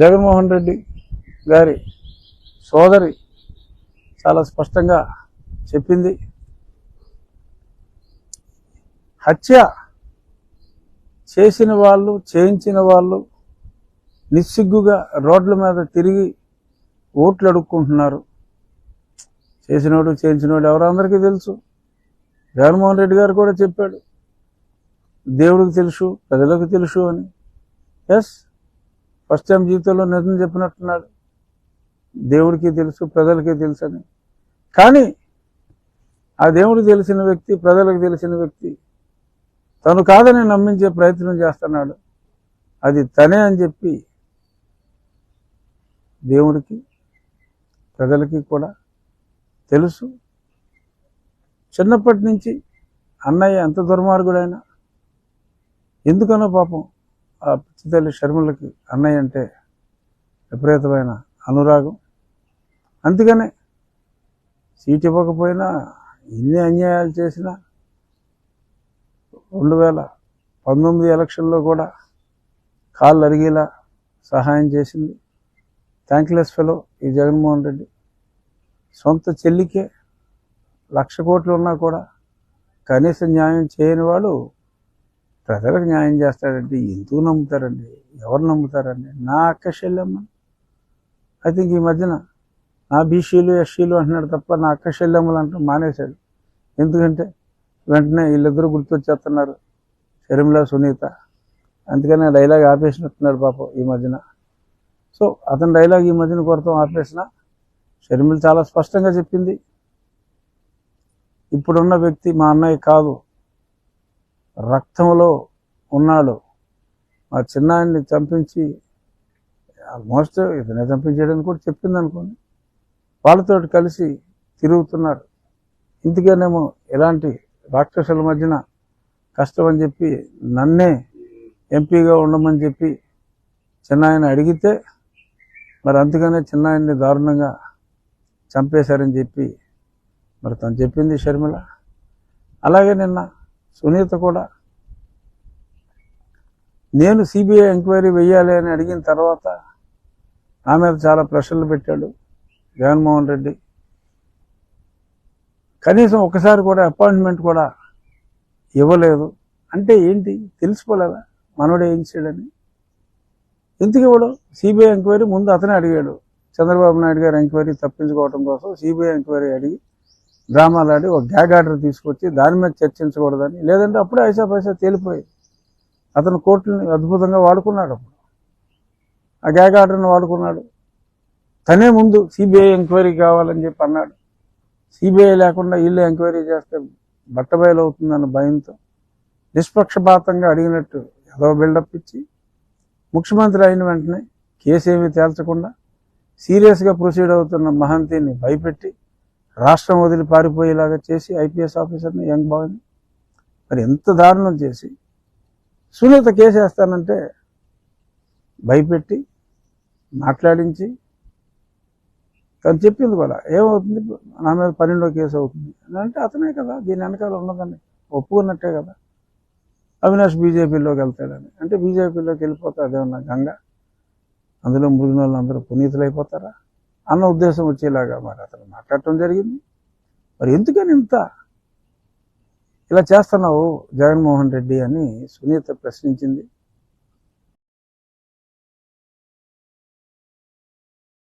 జగన్మోహన్ రెడ్డి గారి సోదరి చాలా స్పష్టంగా చెప్పింది. హత్య చేసిన వాళ్ళు, చేయించిన వాళ్ళు నిస్సిగ్గుగా రోడ్ల మీద తిరిగి ఓట్లు అడుక్కుంటున్నారు. చేసినోడు చేయించినోడు ఎవరో అందరికీ తెలుసు. జగన్మోహన్ రెడ్డి గారు కూడా చెప్పాడు, దేవుడికి తెలుసు, ప్రజలకు తెలుసు అని. ఎస్, ఫస్ట్ టైం జీవితంలో నిజం చెప్పినట్టున్నాడు. దేవుడికి తెలుసు, ప్రజలకి తెలుసు అని. కానీ ఆ దేవుడికి తెలిసిన వ్యక్తి, ప్రజలకు తెలిసిన వ్యక్తి తను కాదని నమ్మించే ప్రయత్నం చేస్తున్నాడు. అది తనే అని చెప్పి దేవుడికి, ప్రజలకి కూడా తెలుసు. చిన్నప్పటి నుంచి అన్నయ్య ఎంత దుర్మార్గుడైనా, ఎందుకనో పాపం ఆ పిచ్చితల్లి షర్మిలకి అన్నయ్య అంటే విపరీతమైన అనురాగం. అందుకనే సీట్ ఇవ్వకపోయినా, ఎన్ని అన్యాయాలు చేసినా, 2019 ఎలక్షన్లో కూడా కాళ్ళు అరిగేలా సహాయం చేసింది. థ్యాంక్లెస్ ఫెలో ఈ జగన్మోహన్ రెడ్డి. సొంత చెల్లికే 1,00,000 కోట్లు ఉన్నా కూడా కనీసం న్యాయం చేయని వాడు ప్రజలకు న్యాయం చేస్తాడంటే ఎందుకు నమ్ముతారండి? ఎవరు నమ్ముతారండి? నా అక్క చెల్లెమ్మ, ఐ థింక్ ఈ మధ్యన నా బీసీలు ఎస్సీలు అంటున్నాడు తప్ప నా అక్క చెల్లెమ్మలు అంటూ మానేశాడు. ఎందుకంటే వెంటనే వీళ్ళిద్దరూ గుర్తొచ్చేస్తున్నారు, షర్మిల, సునీత. అందుకని డైలాగ్ ఆపేసినట్టున్నాడు పాపం ఈ మధ్యన. సో అతని డైలాగ్ ఈ మధ్యన కొడతాం ఆపేసిన. షర్మిల చాలా స్పష్టంగా చెప్పింది, ఇప్పుడున్న వ్యక్తి మా అన్నయ్య కాదు, రక్తంలో ఉన్నాడు. మా చిన్నాయన్ని చంపించి, ఆల్మోస్ట్ ఇతనే చంపించాడని కూడా చెప్పింది అనుకోండి. వాళ్ళతో కలిసి తిరుగుతున్నారు. ఇందుకేనేమో ఇలాంటి రాక్షసుల మధ్యన కష్టం అని చెప్పి నన్నే ఎంపీగా ఉండమని చెప్పి చిన్నాయన అడిగితే, మరి అందుకనే చిన్నాయన్ని దారుణంగా చంపేశారని చెప్పి మరి తను చెప్పింది షర్మిల. అలాగే నిన్న సునీత కూడా నేను సిబిఐ ఎంక్వైరీ వెయ్యాలి అని అడిగిన తర్వాత నా మీద చాలా ప్రశ్నలు పెట్టాడు జగన్మోహన్ రెడ్డి. కనీసం ఒకసారి కూడా అపాయింట్మెంట్ కూడా ఇవ్వలేదు. అంటే ఏంటి, తెలిసిపోలేదా మనోడే ఏం చేయడని? ఎందుకు ఇవ్వడు? సిబిఐ ఎంక్వైరీ ముందు అతనే అడిగాడు. చంద్రబాబు నాయుడు గారు ఎంక్వైరీ తప్పించుకోవడం కోసం సిబిఐ ఎంక్వైరీ అడిగి డ్రామాలు ఆడి ఒక గ్యాగ్ ఆర్డర్ తీసుకొచ్చి దాని మీద చర్చించకూడదని. లేదంటే అప్పుడే ఐసా పైసా తేలిపోయేది. అతను కోర్టుని అద్భుతంగా వాడుకున్నాడు. అప్పుడు ఆ గ్యాగ్ ఆర్డర్ని వాడుకున్నాడు. తనే ముందు సిబిఐ ఎంక్వైరీ కావాలని చెప్పి అన్నాడు. సిబిఐ లేకుండా వీళ్ళు ఎంక్వైరీ చేస్తే బట్టబయలు అవుతుందన్న భయంతో నిష్పక్షపాతంగా అడిగినట్టు ఏదో బిల్డప్ ఇచ్చి ముఖ్యమంత్రి అయిన వెంటనే కేసు ఏమీ తేల్చకుండా సీరియస్గా ప్రొసీడ్ అవుతున్న మహంతిని భయపెట్టి రాష్ట్రం వదిలి పారిపోయేలాగా చేసి ఐపీఎస్ ఆఫీసర్ని, యంగ్ బాయ్ని మరి ఎంత దారుణం చేసి సునీత కేసు వేస్తానంటే భయపెట్టి మాట్లాడించి తను చెప్పింది కూడా, ఏమవుతుంది నా మీద 12వ కేసు అవుతుంది అంటే అతనే కదా దీని వెనకాల ఉన్నదని ఒప్పుకున్నట్టే కదా. అవినాష్ బీజేపీలోకి వెళ్తాడని అంటే బీజేపీలోకి వెళ్ళిపోతే అదేమన్నా గంగ, అందులో మురిగిన వాళ్ళు అందరూ పునీతులైపోతారా అన్న ఉద్దేశం వచ్చేలాగా మరి అతను మాట్లాడటం జరిగింది. మరి ఎందుకని ఇంత ఇలా చేస్తున్నావు జగన్మోహన్ రెడ్డి అని సునీత ప్రశ్నించింది.